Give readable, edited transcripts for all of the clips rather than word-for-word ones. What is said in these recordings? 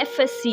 FSC।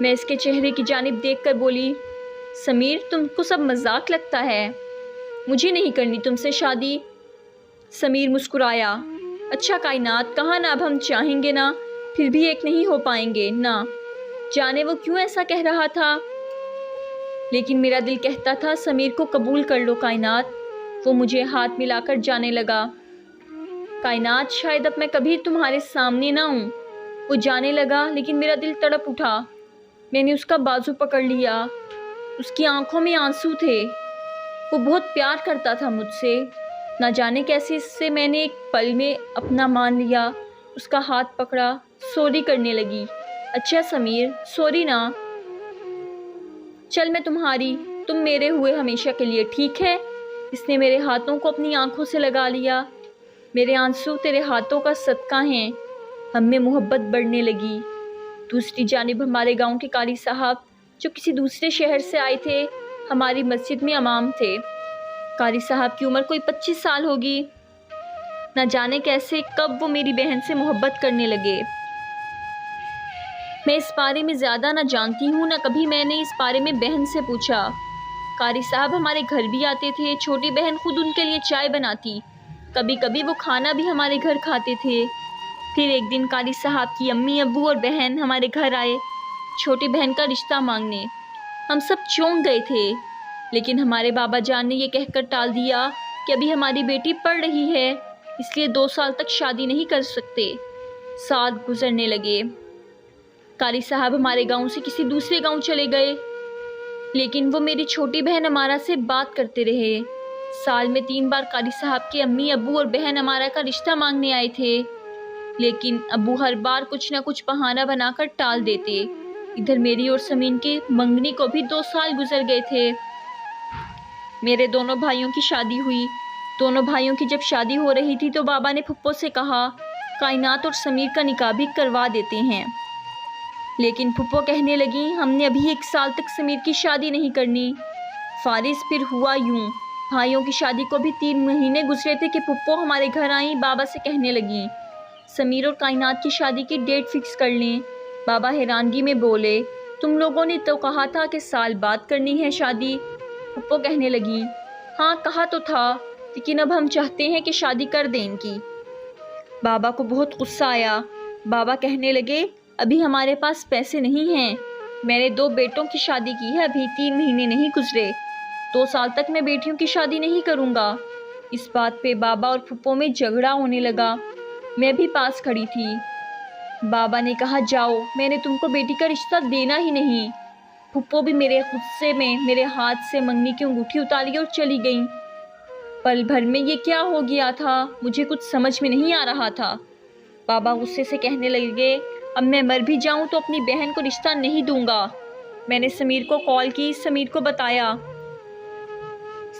میں اس کے چہرے کی جانب دیکھ کر بولی، سمیر تم کو سب مذاق لگتا ہے، مجھے نہیں کرنی تم سے شادی۔ سمیر مسکرایا، اچھا کائنات، کہاں نا اب ہم چاہیں گے نا پھر بھی ایک نہیں ہو پائیں گے نا۔ جانے وہ کیوں ایسا کہہ رہا تھا، لیکن میرا دل کہتا تھا سمیر کو قبول کر لو کائنات۔ وہ مجھے ہاتھ ملا کر جانے لگا۔ کائنات شاید اب میں کبھی تمہارے سامنے نہ ہوں۔ وہ جانے لگا لیکن میرا دل تڑپ اٹھا۔ میں نے اس کا بازو پکڑ لیا۔ اس کی آنکھوں میں آنسو تھے۔ وہ بہت پیار کرتا تھا مجھ سے، نہ جانے کیسے اس سے میں نے ایک پل میں اپنا مان لیا۔ اس کا ہاتھ پکڑا، سوری کرنے لگی، اچھا سمیر سوری نا، چل میں تمہاری، تم میرے ہوئے ہمیشہ کے لیے، ٹھیک ہے؟ اس نے میرے ہاتھوں کو اپنی آنکھوں سے لگا لیا۔ میرے آنسو تیرے ہاتھوں کا صدقہ ہیں۔ ہم میں محبت بڑھنے لگی۔ دوسری جانب ہمارے گاؤں کے قاری صاحب جو کسی دوسرے شہر سے آئے تھے ہماری مسجد میں امام تھے۔ قاری صاحب کی عمر کوئی 25 سال ہوگی۔ نہ جانے کیسے کب وہ میری بہن سے محبت کرنے لگے۔ میں اس بارے میں زیادہ نہ جانتی ہوں، نہ کبھی میں نے اس بارے میں بہن سے پوچھا۔ قاری صاحب ہمارے گھر بھی آتے تھے، چھوٹی بہن خود ان کے لیے چائے بناتی، کبھی کبھی وہ کھانا بھی ہمارے گھر کھاتے تھے۔ پھر ایک دن قاری صاحب کی امی، ابو اور بہن ہمارے گھر آئے چھوٹی بہن کا رشتہ مانگنے۔ ہم سب چونک گئے تھے، لیکن ہمارے بابا جان نے یہ کہہ کر ٹال دیا کہ ابھی ہماری بیٹی پڑھ رہی ہے، اس لیے 2 سال تک شادی نہیں کر سکتے۔ سال گزرنے لگے۔ قاری صاحب ہمارے گاؤں سے کسی دوسرے گاؤں چلے گئے، لیکن وہ میری چھوٹی بہن امارا سے بات کرتے رہے۔ سال میں 3 بار قاری صاحب کے امی، ابو اور بہن امارا کا رشتہ مانگنے آئے تھے، لیکن ابو ہر بار کچھ نہ کچھ بہانہ بنا کر ٹال دیتے۔ ادھر میری اور سمین کے منگنی کو بھی 2 سال گزر گئے تھے۔ میرے دونوں بھائیوں کی شادی ہوئی۔ دونوں بھائیوں کی جب شادی ہو رہی تھی تو بابا نے پھپھو سے کہا کائنات اور سمیر کا نکاح بھی کروا دیتے ہیں، لیکن پھپھو کہنے لگی ہم نے ابھی 1 سال تک سمیر کی شادی نہیں کرنی۔ فارس پھر ہوا یوں، بھائیوں کی شادی کو بھی 3 مہینے گزرے تھے کہ پھپھو ہمارے گھر آئیں، بابا سے کہنے لگیں سمیر اور کائنات کی شادی کی ڈیٹ فکس کر لیں۔ بابا حیرانگی میں بولے تم لوگوں نے تو کہا تھا کہ سال بعد کرنی ہے شادی۔ پھپھو کہنے لگی ہاں کہا تو تھا، لیکن اب ہم چاہتے ہیں کہ شادی کر دیں ان کی۔ بابا کو بہت غصہ آیا۔ بابا کہنے لگے ابھی ہمارے پاس پیسے نہیں ہیں، میں نے 2 بیٹوں کی شادی کی ہے، ابھی 3 مہینے نہیں گزرے، 2 سال تک میں بیٹیوں کی شادی نہیں کروں گا۔ اس بات پہ بابا اور پھپھو میں جھگڑا ہونے لگا۔ میں بھی پاس کھڑی تھی۔ بابا نے کہا جاؤ، میں نے تم کو بیٹی کا رشتہ دینا ہی نہیں۔ پھپھو بھی میرے غصے میں میرے ہاتھ سے منگنی کی انگوٹھی اتاری اور چلی گئیں۔ پل بھر میں یہ کیا ہو گیا تھا، مجھے کچھ سمجھ میں نہیں آ رہا تھا۔ بابا غصے سے کہنے لگے اب میں مر بھی جاؤں تو اپنی بہن کو رشتہ نہیں دوں گا۔ میں نے سمیر کو کال کی، سمیر کو بتایا۔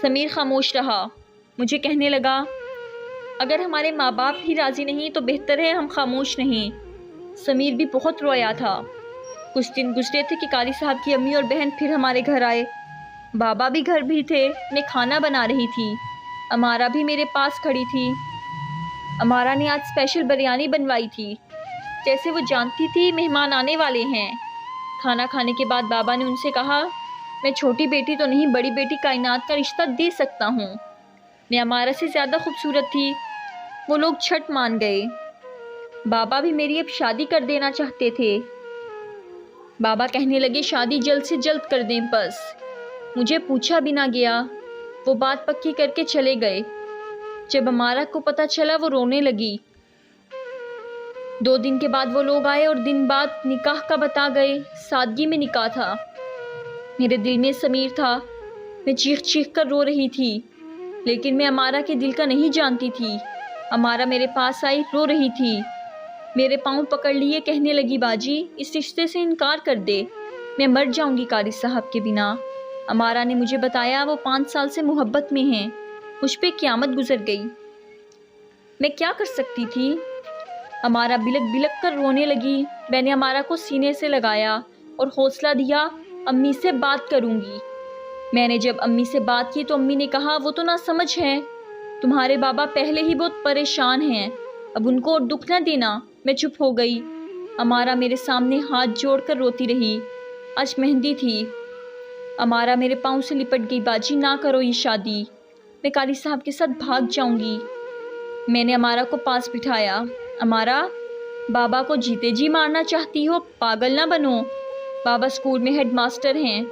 سمیر خاموش رہا۔ مجھے کہنے لگا اگر ہمارے ماں باپ ہی راضی نہیں تو بہتر ہے ہم خاموش نہیں۔ سمیر بھی بہت رویا تھا۔ کچھ دن گزرے تھے کہ قاری صاحب کی امی اور بہن پھر ہمارے گھر آئے۔ بابا بھی گھر بھی تھے، میں کھانا بنا رہی تھی۔ امارا بھی میرے پاس کھڑی تھی۔ امارا نے آج اسپیشل بریانی بنوائی تھی، جیسے وہ جانتی تھی مہمان آنے والے ہیں۔ کھانا کھانے کے بعد بابا نے ان سے کہا میں چھوٹی بیٹی تو نہیں، بڑی بیٹی کائنات کا رشتہ دے سکتا ہوں، میں امارا سے زیادہ خوبصورت تھی۔ وہ لوگ چھٹ مان گئے۔ بابا بھی میری اب شادی کر دینا چاہتے تھے۔ بابا کہنے لگے شادی جلد سے جلد کر دیں بس۔ مجھے پوچھا بھی نہ گیا، وہ بات پکی کر کے چلے گئے۔ جب امارا کو پتہ چلا وہ رونے لگی۔ 2 دن کے بعد وہ لوگ آئے اور دن بعد نکاح کا بتا گئے۔ سادگی میں نکاح تھا۔ میرے دل میں سمیر تھا، میں چیخ چیخ کر رو رہی تھی، لیکن میں امارا کے دل کا نہیں جانتی تھی۔ امارا میرے پاس آئی، رو رہی تھی، میرے پاؤں پکڑ لیے، کہنے لگی باجی اس رشتے سے انکار کر دے، میں مر جاؤں گی قاری صاحب کے بنا۔ امارا نے مجھے بتایا وہ 5 سال سے محبت میں ہیں۔ مجھ پہ قیامت گزر گئی۔ میں کیا کر سکتی تھی؟ امارا بلک بلک کر رونے لگی۔ میں نے امارا کو سینے سے لگایا اور حوصلہ دیا امی سے بات کروں گی۔ میں نے جب امی سے بات کی تو امی نے کہا وہ تو نہ سمجھ ہے، تمہارے بابا پہلے ہی بہت پریشان ہیں، اب ان کو اور دکھ نہ دینا۔ میں چپ ہو گئی۔ امارا میرے سامنے ہاتھ جوڑ کر روتی رہی۔ آج مہندی تھی۔ امارا میرے پاؤں سے لپٹ گئی۔ باجی نہ کرو یہ شادی، میں قاری صاحب کے ساتھ بھاگ جاؤں گی۔ میں نے امارا کو پاس بٹھایا۔ امارا، بابا کو جیتے جی مارنا چاہتی ہو؟ پاگل نہ بنو، بابا اسکول میں ہیڈ ماسٹر ہیں،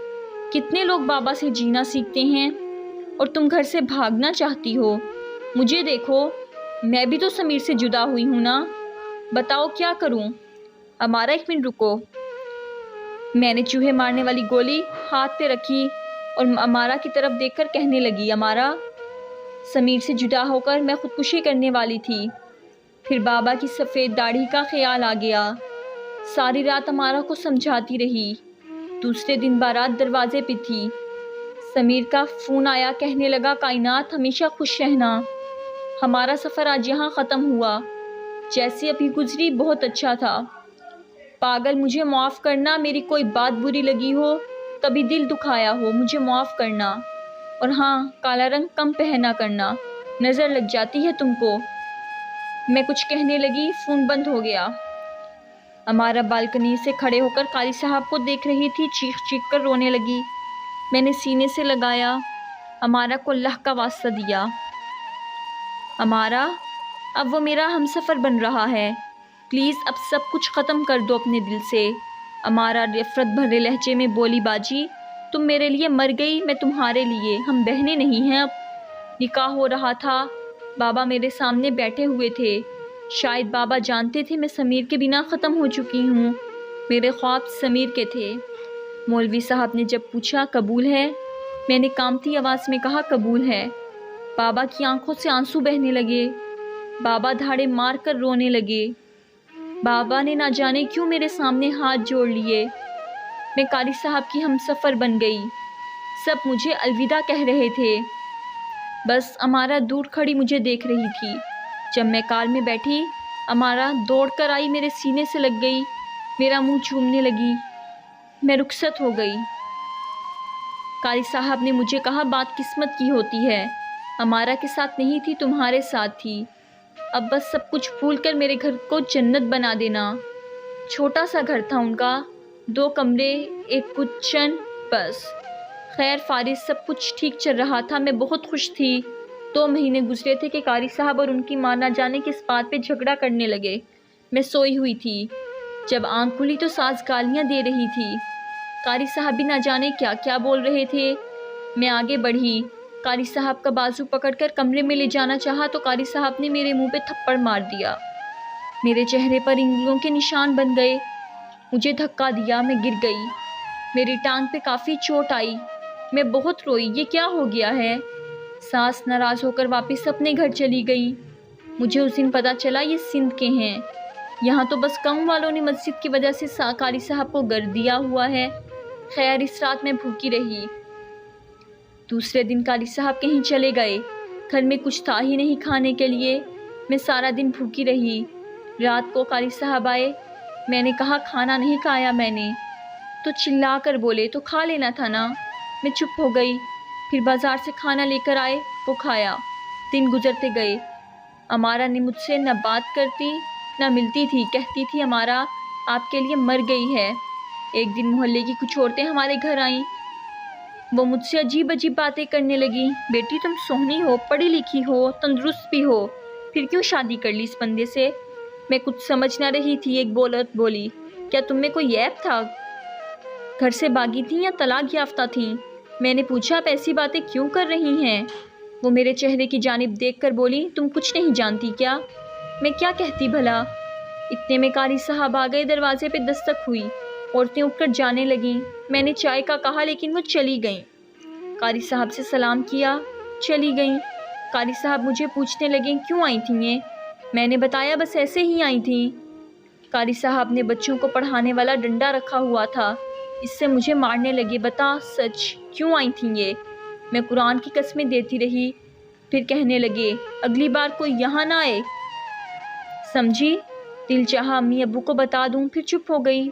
کتنے لوگ بابا سے جینا سیکھتے ہیں، اور تم گھر سے بھاگنا چاہتی ہو؟ مجھے دیکھو، میں بھی تو سمیر سے جدا ہوئی ہوں نا، بتاؤ کیا کروں؟ امارا 1 منٹ رکو۔ میں نے چوہے مارنے والی گولی ہاتھ پہ رکھی اور امارا کی طرف دیکھ کر کہنے لگی، امارا، سمیر سے جدا ہو کر میں خودکشی کرنے والی تھی، پھر بابا کی سفید داڑھی کا خیال آ گیا۔ ساری رات امارا کو سمجھاتی رہی۔ دوسرے دن بارات دروازے پہ تھی۔ سمیر کا فون آیا، کہنے لگا، کائنات ہمیشہ خوش رہنا، ہمارا سفر آج یہاں ختم ہوا، جیسے ابھی گزری بہت اچھا تھا۔ پاگل، مجھے معاف کرنا، میری کوئی بات بری لگی ہو، کبھی دل دکھایا ہو، مجھے معاف کرنا، اور ہاں، کالا رنگ کم پہنا کرنا، نظر لگ جاتی ہے تم کو۔ میں کچھ کہنے لگی، فون بند ہو گیا۔ امارا بالکنی سے کھڑے ہو کر قاری صاحب کو دیکھ رہی تھی، چیخ چیخ کر رونے لگی۔ میں نے سینے سے لگایا، امارا کو اللہ کا واسطہ دیا، امارا، اب وہ میرا ہمسفر بن رہا ہے، پلیز اب سب کچھ ختم کر دو اپنے دل سے۔ امارا نفرت بھرے لہجے میں بولی، باجی تم میرے لیے مر گئی، میں تمہارے لیے، ہم بہنیں نہیں ہیں اب۔ نکاح ہو رہا تھا، بابا میرے سامنے بیٹھے ہوئے تھے، شاید بابا جانتے تھے میں سمیر کے بنا ختم ہو چکی ہوں، میرے خواب سمیر کے تھے۔ مولوی صاحب نے جب پوچھا، قبول ہے؟ میں نے کانپتی آواز میں کہا، قبول ہے۔ بابا کی آنکھوں سے آنسو بہنے لگے، بابا دھاڑے مار کر رونے لگے۔ بابا نے نہ جانے کیوں میرے سامنے ہاتھ جوڑ لیے۔ میں قاری صاحب کی ہمسفر بن گئی، سب مجھے الوداع کہہ رہے تھے، بس امارا دور کھڑی مجھے دیکھ رہی تھی۔ جب میں کار میں بیٹھی، امارا دوڑ کر آئی، میرے سینے سے لگ گئی، میرا منہ چومنے لگی، میں رخصت ہو گئی۔ قاری صاحب نے مجھے کہا، بات قسمت کی ہوتی ہے، امارا کے ساتھ نہیں تھی، تمہارے ساتھ تھی، اب بس سب کچھ بھول کر میرے گھر کو جنت بنا دینا۔ چھوٹا سا گھر تھا ان کا، 2 کمرے، 1 کچن، بس۔ خیر فارغ سب کچھ ٹھیک چل رہا تھا، میں بہت خوش تھی۔ 2 مہینے گزرے تھے کہ قاری صاحب اور ان کی ماں نہ جانے کس بات پہ جھگڑا کرنے لگے۔ میں سوئی ہوئی تھی، جب آنکھ کھلی تو ساس گالیاں دے رہی تھی، قاری صاحب بھی نہ جانے کیا کیا بول رہے تھے۔ میں آگے بڑھی، قاری صاحب کا بازو پکڑ کر کمرے میں لے جانا چاہا تو قاری صاحب نے میرے منہ پہ تھپڑ مار دیا، میرے چہرے پر انگلیوں کے نشان بن گئے، مجھے دھکا دیا، میں گر گئی، میری ٹانگ پہ کافی چوٹ آئی، میں بہت روئی، یہ کیا ہو گیا ہے؟ ساس ناراض ہو کر واپس اپنے گھر چلی گئی۔ مجھے اس دن پتا چلا یہ سندھ کے ہیں، یہاں تو بس گاؤں والوں نے مسجد کی وجہ سے قاری صاحب کو گر دیا ہوا ہے۔ خیر اس رات میں بھوکی رہی۔ دوسرے دن قاری صاحب کہیں چلے گئے، گھر میں کچھ تھا ہی نہیں کھانے کے لیے، میں سارا دن بھوکی رہی۔ رات کو قاری صاحب آئے، میں نے کہا، کھانا نہیں کھایا میں نے، تو چلا کر بولے، تو کھا لینا تھا نا۔ میں چپ ہو گئی، پھر بازار سے کھانا لے کر آئے، وہ کھایا۔ دن گزرتے گئے، امارا نے مجھ سے نہ بات کرتی نہ ملتی تھی، کہتی تھی، امارا آپ کے لیے مر گئی ہے۔ ایک دن محلے کی کچھ عورتیں ہمارے گھر آئیں، وہ مجھ سے عجیب عجیب باتیں کرنے لگیں، بیٹی تم سونی ہو، پڑھی لکھی ہو، تندرست بھی ہو، پھر کیوں شادی کر لی اس بندے سے؟ میں کچھ سمجھ نہ رہی تھی۔ ایک عورت بولی، کیا تم میں کوئی عیب تھا؟ گھر سے باغی تھیں یا طلاق یافتہ تھیں؟ میں نے پوچھا، آپ ایسی باتیں کیوں کر رہی ہیں؟ وہ میرے چہرے کی جانب دیکھ کر بولی، تم کچھ نہیں جانتی کیا؟ میں کیا کہتی بھلا؟ اتنے میں قاری صاحب آ گئے، دروازے پہ دستک ہوئی، عورتیں اٹھ کر جانے لگیں۔ میں نے چائے کا کہا لیکن وہ چلی گئیں۔ قاری صاحب سے سلام کیا، چلی گئیں۔ قاری صاحب مجھے پوچھنے لگیں، کیوں آئی تھیں یہ؟ میں نے بتایا، بس ایسے ہی آئی تھیں۔ قاری صاحب نے بچوں کو پڑھانے والا ڈنڈا رکھا ہوا تھا، اس سے مجھے مارنے لگے، بتا سچ کیوں آئی تھیں یہ؟ میں قرآن کی قسمیں دیتی رہی، پھر کہنے لگے، اگلی بار کوئی یہاں نہ آئے، سمجھی؟ دل چاہا امی ابو کو بتا دوں، پھر چپ ہو گئی،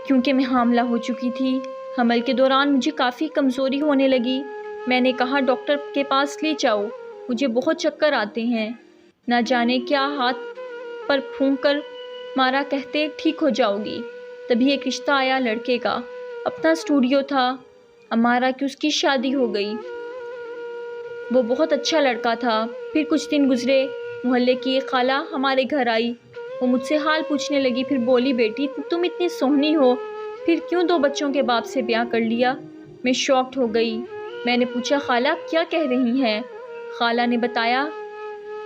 کیونکہ میں حاملہ ہو چکی تھی۔ حمل کے دوران مجھے کافی کمزوری ہونے لگی۔ میں نے کہا، ڈاکٹر کے پاس لے جاؤ، مجھے بہت چکر آتے ہیں، نہ جانے کیا ہاتھ پر پھونک کر مارا، کہتے ٹھیک ہو جاؤ گی۔ تبھی ایک رشتہ آیا لڑکے کا، اپنا اسٹوڈیو تھا، ہمارا کہ اس کی شادی ہو گئی۔ وہ بہت اچھا لڑکا تھا۔ پھر کچھ دن گزرے، محلے کی ایک خالہ ہمارے گھر آئی، وہ مجھ سے حال پوچھنے لگی، پھر بولی بیٹی تم اتنی سونی ہو، پھر کیوں 2 بچوں کے باپ سے بیاہ کر لیا؟ میں شاکڈ ہو گئی۔ میں نے پوچھا خالہ کیا کہہ رہی ہیں؟ خالہ نے بتایا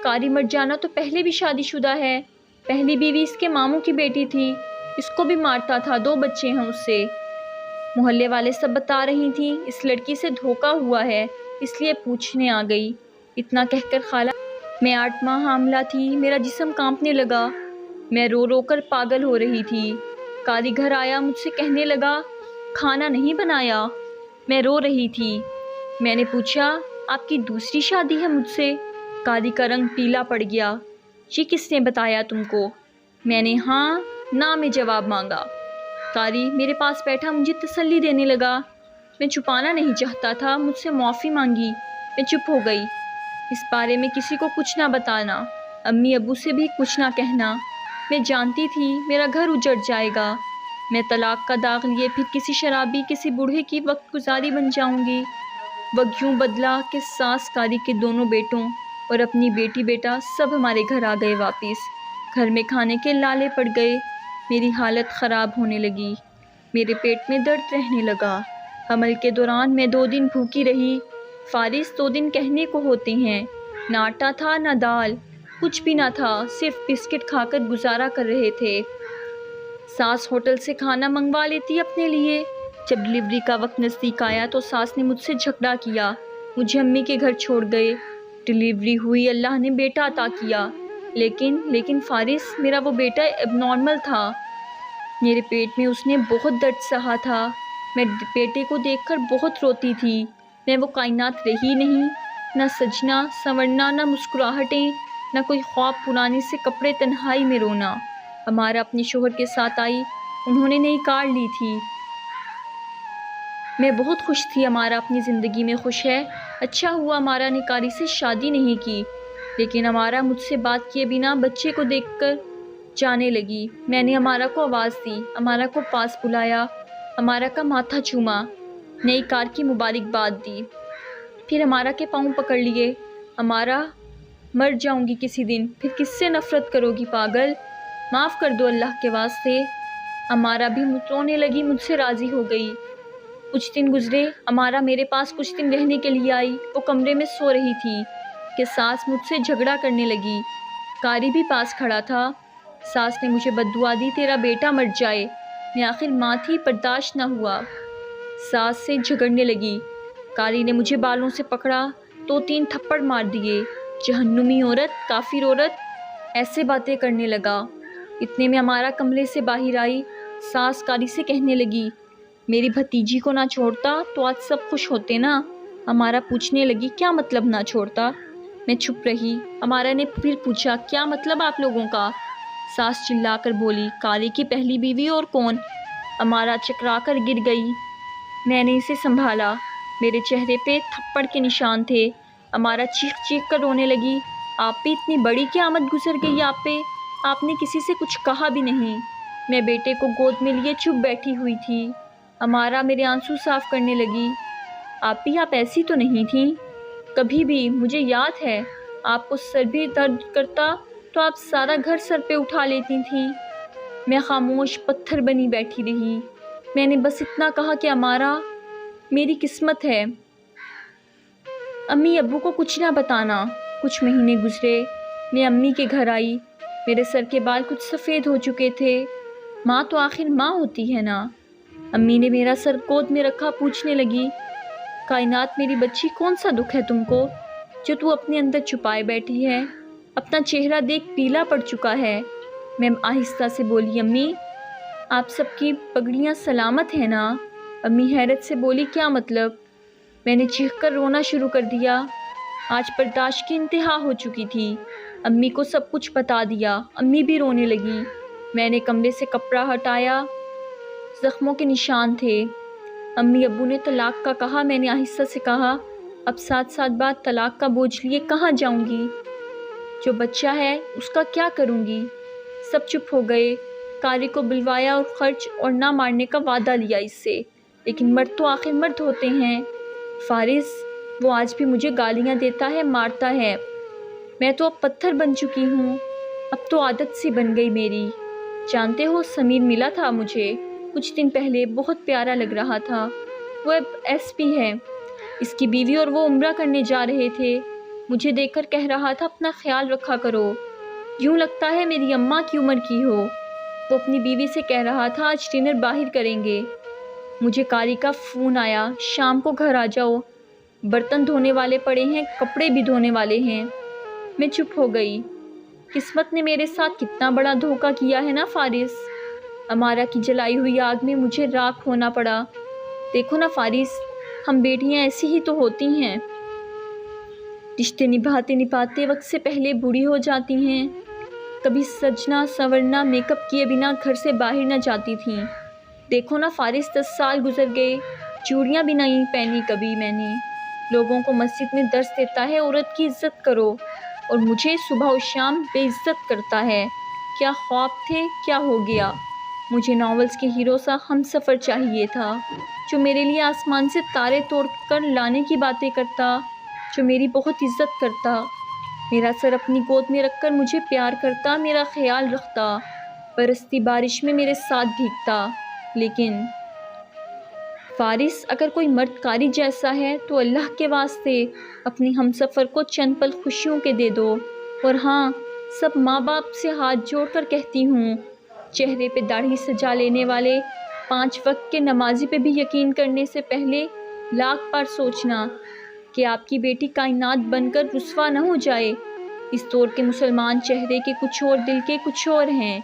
قاری مرجانہ تو پہلے بھی شادی شدہ ہے، پہلی بیوی اس کے ماموں کی بیٹی تھی، اس کو بھی مارتا تھا، 2 بچے ہیں اس سے۔ محلے والے سب بتا رہی تھیں اس لڑکی سے دھوکا ہوا ہے، اس لیے پوچھنے آ گئی۔ اتنا کہہ کر خالہ، میں 8 ماہ حاملہ تھی، میرا جسم کانپنے لگا، میں رو رو کر پاگل ہو رہی تھی۔ قاری گھر آیا، مجھ سے کہنے لگا کھانا نہیں بنایا، میں رو رہی تھی۔ میں نے پوچھا آپ کی دوسری شادی ہے مجھ سے؟ قاری کا رنگ پیلا پڑ گیا۔ یہ کس نے بتایا تم کو؟ میں نے ہاں نہ میں جواب مانگا۔ قاری میرے پاس بیٹھا، مجھے تسلی دینے لگا۔ میں چھپانا نہیں چاہتا تھا، مجھ سے معافی مانگی، میں چپ ہو گئی۔ اس بارے میں کسی کو کچھ نہ بتانا، امی ابو سے بھی کچھ نہ کہنا، میں جانتی تھی میرا گھر اجڑ جائے گا، میں طلاق کا داغ لیے پھر کسی شرابی، کسی بوڑھے کی وقت گزاری بن جاؤں گی۔ وقت یوں بدلا کہ ساس، قاری کے دونوں بیٹوں اور اپنی بیٹی بیٹا سب ہمارے گھر آ گئے واپس۔ گھر میں کھانے کے لالے پڑ گئے، میری حالت خراب ہونے لگی، میرے پیٹ میں درد رہنے لگا۔ حمل کے دوران میں 2 دن بھوکی رہی۔ فارس 2 دن کہنے کو ہوتے ہیں، نہ آٹا تھا نہ دال، کچھ بھی نہ تھا، صرف بسکٹ کھا کر گزارا کر رہے تھے۔ ساس ہوٹل سے کھانا منگوا لیتی اپنے لیے۔ جب ڈلیوری کا وقت نزدیک آیا تو ساس نے مجھ سے جھگڑا کیا، مجھے امی کے گھر چھوڑ گئے۔ ڈلیوری ہوئی، اللہ نے بیٹا عطا کیا، لیکن فارس میرا وہ بیٹا اب نارمل تھا۔ میرے پیٹ میں اس نے بہت درد سہا تھا، میں بیٹے کو دیکھ کر بہت روتی تھی۔ میں وہ کائنات رہی نہیں، نہ سجنا سنورنا، نہ مسکراہٹیں، نہ کوئی خواب پرانے سے کپڑے، تنہائی میں رونا۔ ہمارا اپنے شوہر کے ساتھ آئی، انہوں نے نئی کار لی تھی۔ میں بہت خوش تھی، ہمارا اپنی زندگی میں خوش ہے۔ اچھا ہوا ہمارا نے قاری سے شادی نہیں کی، لیکن ہمارا مجھ سے بات کیے بنا بچے کو دیکھ کر جانے لگی۔ میں نے ہمارا کو آواز دی، ہمارا کو پاس بلایا، ہمارا کا ماتھا چوما، نئی کار کی مبارکباد دی، پھر ہمارا کے پاؤں پکڑ لیے۔ ہمارا مر جاؤں گی کسی دن، پھر کس سے نفرت کرو گی پاگل، معاف کر دو اللہ کے واسطے۔ ہمارا بھی رونے لگی، مجھ سے راضی ہو گئی۔ کچھ دن گزرے، ہمارا میرے پاس کچھ دن رہنے کے لیے آئی۔ وہ کمرے میں سو رہی تھی کہ ساس مجھ سے جھگڑا کرنے لگی۔ قاری بھی پاس کھڑا تھا۔ ساس نے مجھے بد دعا دی، تیرا بیٹا مر جائے۔ میں آخر ماں تھی، برداشت نہ ہوا، ساس سے جھگڑنے لگی۔ قاری نے مجھے بالوں سے پکڑا، 2-3 تھپڑ مار دیے۔ جہنمی عورت، کافر عورت، ایسے باتیں کرنے لگا۔ اتنے میں ہمارا کمرے سے باہر آئی۔ ساس قاری سے کہنے لگی، میری بھتیجی کو نہ چھوڑتا تو آج سب خوش ہوتے نا۔ ہمارا پوچھنے لگی کیا مطلب نہ چھوڑتا؟ میں چھپ رہی۔ ہمارا نے پھر پوچھا کیا مطلب آپ لوگوں کا؟ ساس چلا کر بولی، قاری کی پہلی بیوی اور کون؟ ہمارا چکرا کر گر گئی۔ میں نے اسے سنبھالا، میرے چہرے پہ تھپڑ کے نشان تھے۔ ہمارا چیخ چیخ کر رونے لگی، آپ پہ اتنی بڑی قیامت گزر گئی آپ پہ، آپ نے کسی سے کچھ کہا بھی نہیں۔ میں بیٹے کو گود میں لیے چپ بیٹھی ہوئی تھی۔ ہمارا میرے آنسو صاف کرنے لگی، آپ ایسی تو نہیں تھیں کبھی بھی، مجھے یاد ہے آپ کو سر بھی درد کرتا تو آپ سارا گھر سر پہ اٹھا لیتی تھیں۔ میں خاموش پتھر بنی بیٹھی رہی۔ میں نے بس اتنا کہا کہ ہمارا میری قسمت ہے، امی ابو کو کچھ نہ بتانا۔ کچھ مہینے گزرے، میں امی کے گھر آئی۔ میرے سر کے بال کچھ سفید ہو چکے تھے۔ ماں تو آخر ماں ہوتی ہے نا۔ امی نے میرا سر گود میں رکھا، پوچھنے لگی، کائنات میری بچی کون سا دکھ ہے تم کو جو تو اپنے اندر چھپائے بیٹھی ہے؟ اپنا چہرہ دیکھ پیلا پڑ چکا ہے۔ میں آہستہ سے بولی، امی آپ سب کی پگڑیاں سلامت ہیں نا؟ امی حیرت سے بولی، کیا مطلب؟ میں نے چیخ کر رونا شروع کر دیا۔ آج برداشت کی انتہا ہو چکی تھی۔ امی کو سب کچھ بتا دیا۔ امی بھی رونے لگی۔ میں نے کمرے سے کپڑا ہٹایا، زخموں کے نشان تھے۔ امی ابو نے طلاق کا کہا۔ میں نے آہستہ سے کہا، اب 7 سال بعد طلاق کا بوجھ لیے کہاں جاؤں گی؟ جو بچہ ہے اس کا کیا کروں گی؟ سب چپ ہو گئے۔ قاری کو بلوایا اور خرچ اور نہ مارنے کا وعدہ لیا اس سے، لیکن مرد تو آخر مرد ہوتے ہیں۔ فارس وہ آج بھی مجھے گالیاں دیتا ہے، مارتا ہے۔ میں تو اب پتھر بن چکی ہوں، اب تو عادت سی بن گئی میری۔ جانتے ہو سمیر ملا تھا مجھے کچھ دن پہلے، بہت پیارا لگ رہا تھا۔ وہ اب ایس پی ہے، اس کی بیوی اور وہ عمرہ کرنے جا رہے تھے۔ مجھے دیکھ کر کہہ رہا تھا اپنا خیال رکھا کرو، یوں لگتا ہے میری اماں کی عمر کی ہو۔ وہ اپنی بیوی سے کہہ رہا تھا آج ڈنر باہر کریں گے۔ مجھے قاری کا فون آیا، شام کو گھر آ جاؤ، برتن دھونے والے پڑے ہیں، کپڑے بھی دھونے والے ہیں۔ میں چپ ہو گئی۔ قسمت نے میرے ساتھ کتنا بڑا دھوکہ کیا ہے نا فارس۔ امارا کی جلائی ہوئی آگ میں مجھے راکھ ہونا پڑا۔ دیکھو نا فارس، ہم بیٹیاں ایسی ہی تو ہوتی ہیں، رشتے نبھاتے نبھاتے وقت سے پہلے بوڑھی ہو جاتی ہیں۔ کبھی سجنا سنورنا میک اپ کیے بنا گھر سے باہر نہ جاتی تھیں۔ دیکھو نا فارس، 10 سال گزر گئے، چوڑیاں بھی نہیں پہنی کبھی میں نے۔ لوگوں کو مسجد میں درس دیتا ہے عورت کی عزت کرو، اور مجھے صبح و شام بے عزت کرتا ہے۔ کیا خواب تھے، کیا ہو گیا؟ مجھے ناولز کے ہیرو سا ہم سفر چاہیے تھا، جو میرے لیے آسمان سے تارے توڑ کر لانے کی باتیں کرتا، جو میری بہت عزت کرتا، میرا سر اپنی گود میں رکھ کر مجھے پیار کرتا، میرا خیال رکھتا، برستی بارش میں میرے ساتھ بھیگتا۔ لیکن فارس، اگر کوئی مرد قاری جیسا ہے تو اللہ کے واسطے اپنی ہم سفر کو چند پل خوشیوں کے دے دو۔ اور ہاں، سب ماں باپ سے ہاتھ جوڑ کر کہتی ہوں، چہرے پہ داڑھی سجا لینے والے 5 وقت کے نمازی پہ بھی یقین کرنے سے پہلے لاکھ بار سوچنا کہ آپ کی بیٹی کائنات بن کر رسوا نہ ہو جائے۔ اس دور کے مسلمان چہرے کے کچھ اور، دل کے کچھ اور ہیں۔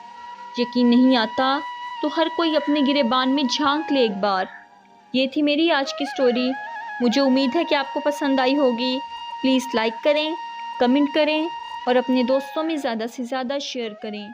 یقین نہیں آتا تو ہر کوئی اپنے گریبان میں جھانک لے ایک بار۔ یہ تھی میری آج کی سٹوری۔ مجھے امید ہے کہ آپ کو پسند آئی ہوگی۔ پلیز لائک کریں، کمنٹ کریں اور اپنے دوستوں میں زیادہ سے زیادہ شیئر کریں۔